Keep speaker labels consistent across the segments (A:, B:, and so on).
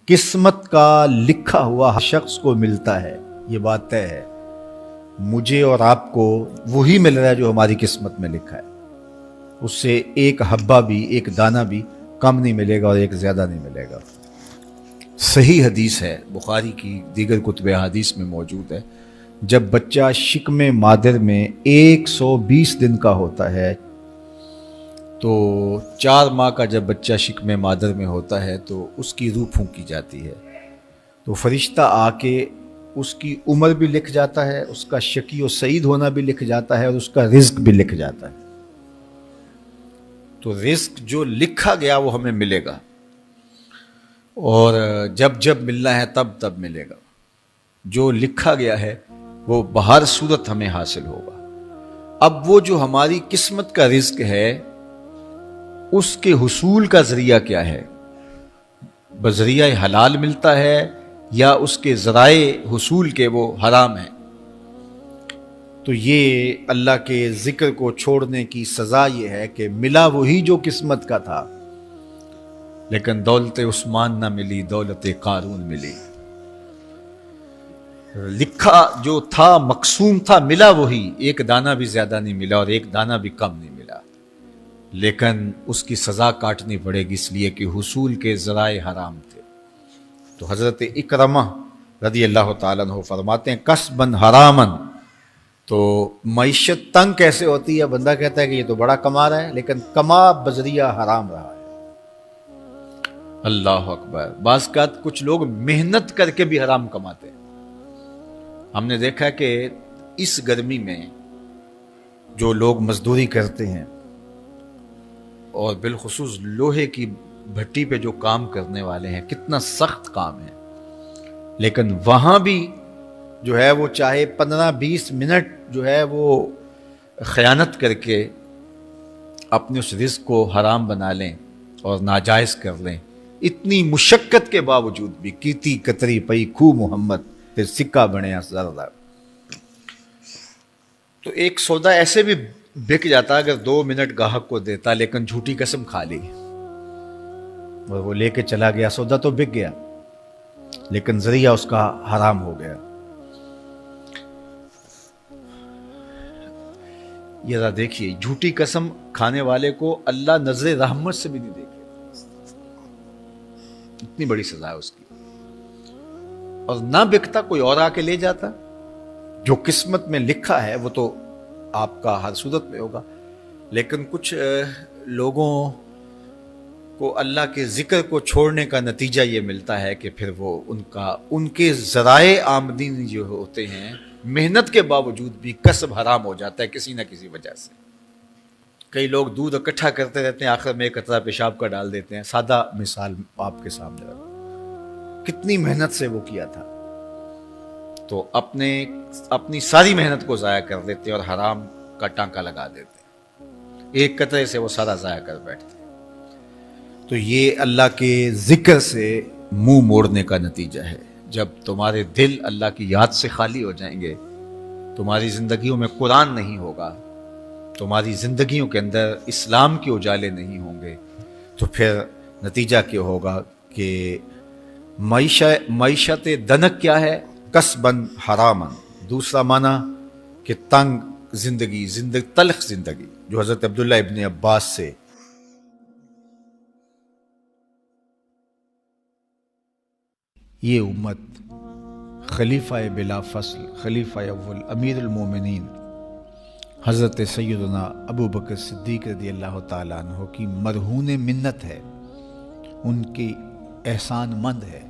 A: قسمت کا لکھا ہوا ہر شخص کو ملتا ہے، یہ بات طے ہے۔ مجھے اور آپ کو وہی مل رہا ہے جو ہماری قسمت میں لکھا ہے، اس سے ایک حبہ بھی، ایک دانہ بھی کم نہیں ملے گا اور ایک زیادہ نہیں ملے گا۔ صحیح حدیث ہے، بخاری کی دیگر کتب حدیث میں موجود ہے، جب بچہ شکم مادر میں 120 دن کا ہوتا ہے تو 4 ماہ کا جب بچہ شکم مادر میں ہوتا ہے تو اس کی روح پھونکی جاتی ہے، تو فرشتہ آ کے اس کی عمر بھی لکھ جاتا ہے، اس کا شقی و سعید ہونا بھی لکھ جاتا ہے اور اس کا رزق بھی لکھ جاتا ہے۔ تو رزق جو لکھا گیا وہ ہمیں ملے گا، اور جب جب ملنا ہے تب تب ملے گا۔ جو لکھا گیا ہے وہ بہر صورت ہمیں حاصل ہوگا۔ اب وہ جو ہماری قسمت کا رزق ہے اس کے حصول کا ذریعہ کیا ہے؟ بذریعہ حلال ملتا ہے یا اس کے ذرائع حصول کے وہ حرام ہیں؟ تو یہ اللہ کے ذکر کو چھوڑنے کی سزا یہ ہے کہ ملا وہی جو قسمت کا تھا، لیکن دولت عثمان نہ ملی، دولت قارون ملی۔ لکھا جو تھا، مقسوم تھا، ملا وہی، ایک دانہ بھی زیادہ نہیں ملا اور ایک دانہ بھی کم نہیں ملا، لیکن اس کی سزا کاٹنی پڑے گی اس لیے کہ حصول کے ذرائع حرام تھے۔ تو حضرت اکرمہ رضی اللہ تعالیٰ عنہ فرماتے ہیں کسبن حرامن، تو معیشت تنگ کیسے ہوتی ہے؟ بندہ کہتا ہے کہ یہ تو بڑا کما رہا ہے لیکن کما بذریعہ حرام رہا ہے۔ اللہ اکبر۔ بعض اوقات کچھ لوگ محنت کر کے بھی حرام کماتے ہیں۔ ہم نے دیکھا کہ اس گرمی میں جو لوگ مزدوری کرتے ہیں اور بالخصوص لوہے کی بھٹی پہ جو کام کرنے والے ہیں، کتنا سخت کام ہے، لیکن وہاں بھی جو ہے وہ چاہے 15-20 منٹ جو ہے وہ خیانت کر کے اپنے اس رزق کو حرام بنا لیں اور ناجائز کر لیں، اتنی مشقت کے باوجود بھی کیتی کتری پئی خو محمد پھر سکہ بنے زردہ۔ تو ایک سودا ایسے بھی بک جاتا اگر 2 منٹ گاہک کو دیتا، لیکن جھوٹی قسم کھا لی اور وہ لے کے چلا گیا، سودا تو بک گیا لیکن ذریعہ اس کا حرام ہو گیا۔ یہ ذرا دیکھیے، جھوٹی قسم کھانے والے کو اللہ نظر رحمت سے بھی نہیں دیکھے، اتنی بڑی سزا ہے اس کی، اور نہ بکتا کوئی اور آ کے لے جاتا۔ جو قسمت میں لکھا ہے وہ تو آپ کا ہر صورت میں ہوگا، لیکن کچھ لوگوں کو اللہ کے ذکر کو چھوڑنے کا نتیجہ یہ ملتا ہے کہ پھر وہ ان کے ذرائع آمدنی جو ہوتے ہیں، محنت کے باوجود بھی کسب حرام ہو جاتا ہے کسی نہ کسی وجہ سے۔ کئی لوگ دودھ اکٹھا کرتے رہتے ہیں، آخر میں ایک قطرہ پیشاب کا ڈال دیتے ہیں۔ سادہ مثال آپ کے سامنے رکھوں، کتنی محنت سے وہ کیا تھا، تو اپنی ساری محنت کو ضائع کر دیتے اور حرام کا ٹانکا لگا دیتے، ایک قطرے سے وہ سارا ضائع کر بیٹھتے۔ تو یہ اللہ کے ذکر سے منہ موڑنے کا نتیجہ ہے۔ جب تمہارے دل اللہ کی یاد سے خالی ہو جائیں گے، تمہاری زندگیوں میں قرآن نہیں ہوگا، تمہاری زندگیوں کے اندر اسلام کے اجالے نہیں ہوں گے، تو پھر نتیجہ کیا ہوگا کہ معیشت دنک کیا ہے؟ کسبن حرامن۔ دوسرا معنی کہ تنگ زندگی، تلخ زندگی، جو حضرت عبداللہ ابن عباس سے یہ امت خلیفہ بلا فصل، خلیفہ اول، امیر المومنین حضرت سیدنا ابو بکر صدیق رضی اللہ تعالیٰ عنہ کی مرہون منت ہے، ان کی احسان مند ہے۔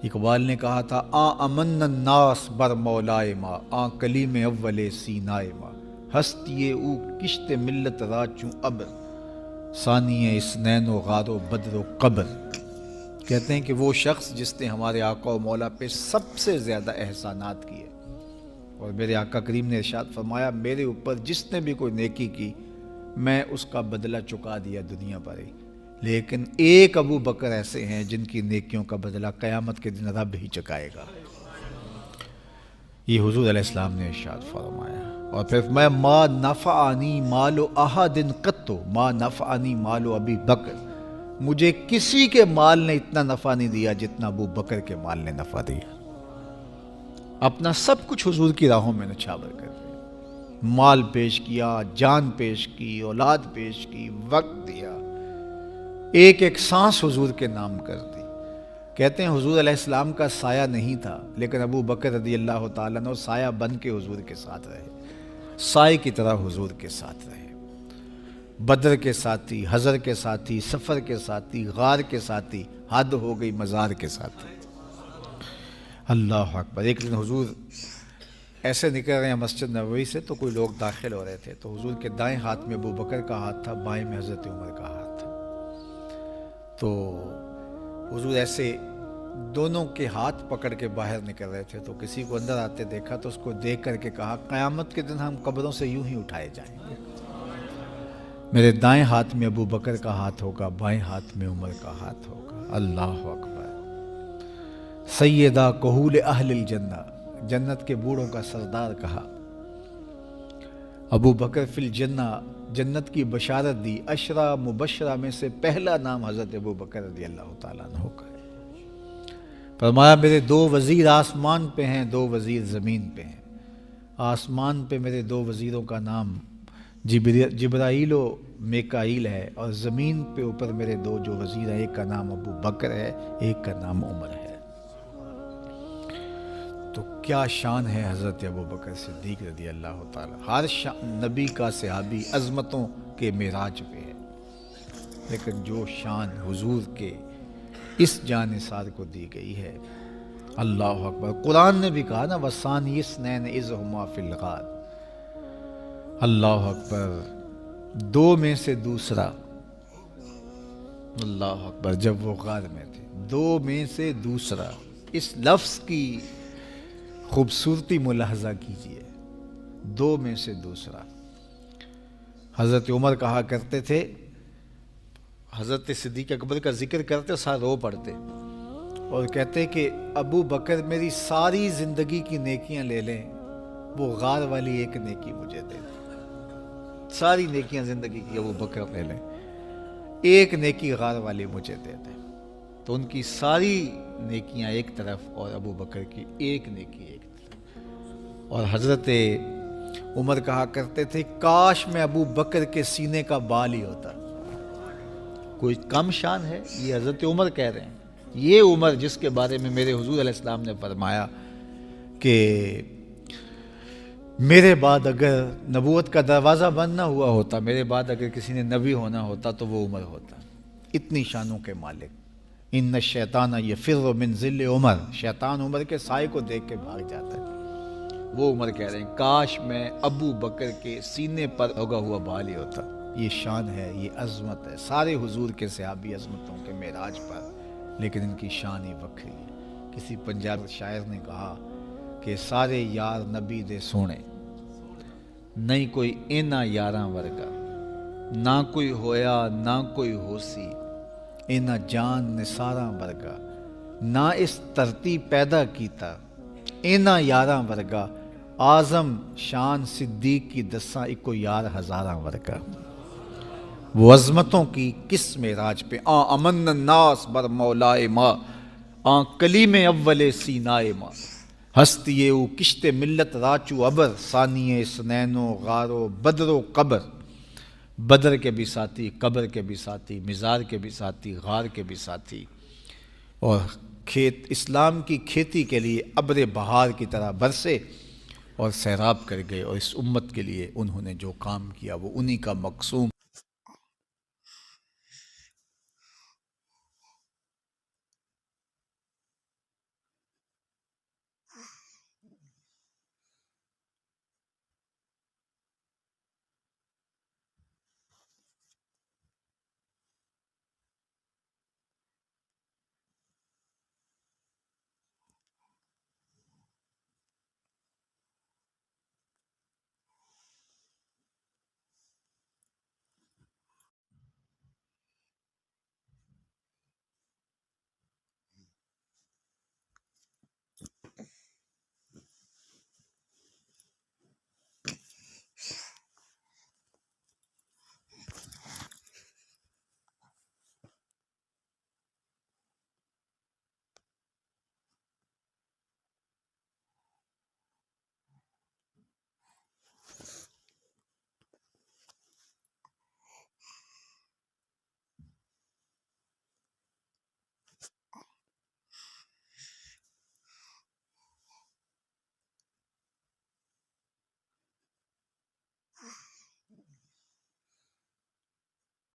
A: اقبال نے کہا تھا امن الناس بر مولائے ما، کلیم اول سینائے ما، ہستی او کشت ملت را چوں ابر، ثانی اسنین و غار و بدر و قبر۔ کہتے ہیں کہ وہ شخص جس نے ہمارے آقا و مولا پہ سب سے زیادہ احسانات کیے، اور میرے آقا کریم نے ارشاد فرمایا میرے اوپر جس نے بھی کوئی نیکی کی میں اس کا بدلہ چکا دیا دنیا پر ہی، لیکن ایک ابو بکر ایسے ہیں جن کی نیکیوں کا بدلہ قیامت کے دن رب ہی چکائے گا۔ یہ حضور علیہ السلام نے ارشاد فرمایا، اور پھر میں ما نفعنی مال احد قط، ما نفعنی مال ابی بکر، مجھے کسی کے مال نے اتنا نفع نہیں دیا جتنا ابو بکر کے مال نے نفع دیا. اپنا سب کچھ حضور کی راہوں میں نچھاور کر دیا. مال پیش کیا، جان پیش کی، اولاد پیش کی، وقت دیا، ایک ایک سانس حضور کے نام کر دی. کہتے ہیں حضور علیہ السلام کا سایہ نہیں تھا، لیکن ابو بکر رضی اللہ تعالیٰ عنہ سایہ بن کے حضور کے ساتھ رہے، سائے کی طرح حضور کے ساتھ رہے. بدر کے ساتھی، حضر کے ساتھی، سفر کے ساتھی، غار کے ساتھی، حد ہو گئی مزار کے ساتھی. اللہ اکبر. ایک دن حضور ایسے نکل رہے ہیں مسجد نبوی سے تو کوئی لوگ داخل ہو رہے تھے، تو حضور کے دائیں ہاتھ میں ابو بکر کا ہاتھ تھا، بائیں میں حضرت عمر کا ہاتھ تھا. تو حضور ایسے دونوں کے ہاتھ پکڑ کے باہر نکل رہے تھے، تو کسی کو اندر آتے دیکھا تو اس کو دیکھ کر کے کہا قیامت کے دن ہم قبروں سے یوں ہی اٹھائے جائیں گے، میرے دائیں ہاتھ میں ابو بکر کا ہاتھ ہوگا، بائیں ہاتھ میں عمر کا ہاتھ ہوگا. اللہ اکبر. سیدہ کہول اہل الجنہ، جنت کے بوڑھوں کا سردار کہا. ابو بکر فی الجنہ، جنت کی بشارت دی. عشرہ مبشرہ میں سے پہلا نام حضرت ابو بکر رضی اللہ تعالیٰ عنہ کا ہے. فرمایا میرے 2 وزیر آسمان پہ ہیں، 2 وزیر زمین پہ ہیں. آسمان پہ میرے 2 وزیروں کا نام جبرائیل و میکائیل ہے، اور زمین پہ اوپر میرے 2 جو وزیر ہیں، ایک کا نام ابو بکر ہے، ایک کا نام عمر ہے. تو کیا شان ہے حضرت ابو بکر صدیق رضی اللہ تعالیٰ. ہر نبی کا صحابی عظمتوں کے معراج پہ ہے، لیکن جو شان حضور کے اس جاں نثار کو دی گئی ہے، اللہ اکبر. قرآن نے بھی کہا نا وَثَانِيَ اثْنَيْنِ إِذْ هُمَا فِي الْغَارِ. اللہ اکبر. 2 میں سے دوسرا، اللہ اکبر. جب وہ غار میں تھے، 2 میں سے دوسرا. اس لفظ کی خوبصورتی ملاحظہ کیجئے، 2 میں سے دوسرا. حضرت عمر کہا کرتے تھے، حضرت صدیق اکبر کا ذکر کرتے ساتھ رو پڑتے اور کہتے کہ ابو بکر میری ساری زندگی کی نیکیاں لے لیں، وہ غار والی ایک نیکی مجھے دے دیں. ساری نیکیاں زندگی کی ابو بکر لے لیں، ایک نیکی غار والی مجھے دے دیں. تو ان کی ساری نیکیاں ایک طرف اور ابو بکر کی ایک نیکی ایک طرف. اور حضرت عمر کہا کرتے تھے کاش میں ابو بکر کے سینے کا بال ہی ہوتا. کوئی کم شان ہے؟ یہ حضرت عمر کہہ رہے ہیں. یہ عمر جس کے بارے میں میرے حضور علیہ السلام نے فرمایا کہ میرے بعد اگر نبوت کا دروازہ بند نہ ہوا ہوتا، میرے بعد اگر کسی نے نبی ہونا ہوتا تو وہ عمر ہوتا. اتنی شانوں کے مالک. ان الشیطان یفر من ظل عمر، شیطان عمر کے سائے کو دیکھ کے بھاگ جاتا ہے. وہ عمر کہہ رہے ہیں کاش میں ابو بکر کے سینے پر اگا ہوا بال ہی ہوتا. یہ شان ہے، یہ عظمت ہے. سارے حضور کے صحابی عظمتوں کے معراج پر، لیکن ان کی شان ہی وکری ہے. کسی پنجاب شاعر نے کہا کہ سارے یار نبی دے سونے، نہیں کوئی اینا یاراں ورگا، نہ کوئی ہویا نہ کوئی ہوسی، اینا جان نثاراں ورگا، نہ اس دھرتی پیدا کیتا، اینا یاراں ورگا، اعظم شان صدیق کی دساں اکو یار ہزاراں ورگا. وہ عظمتوں کی کس معراج پہ امن الناس بر مولائے ماں، کلیم اول سینائے ماں، ہستی او کشت ملت راچو ابر، ثانی سنین و غار و بدر و قبر. بدر کے بھی ساتھی، قبر کے بھی ساتھی، مزار کے بھی ساتھی، غار کے بھی ساتھی. اور کھیت اسلام کی کھیتی کے لیے ابر بہار کی طرح برسے اور سیراب کر گئے. اور اس امت کے لیے انہوں نے جو کام کیا وہ انہی کا مقصوم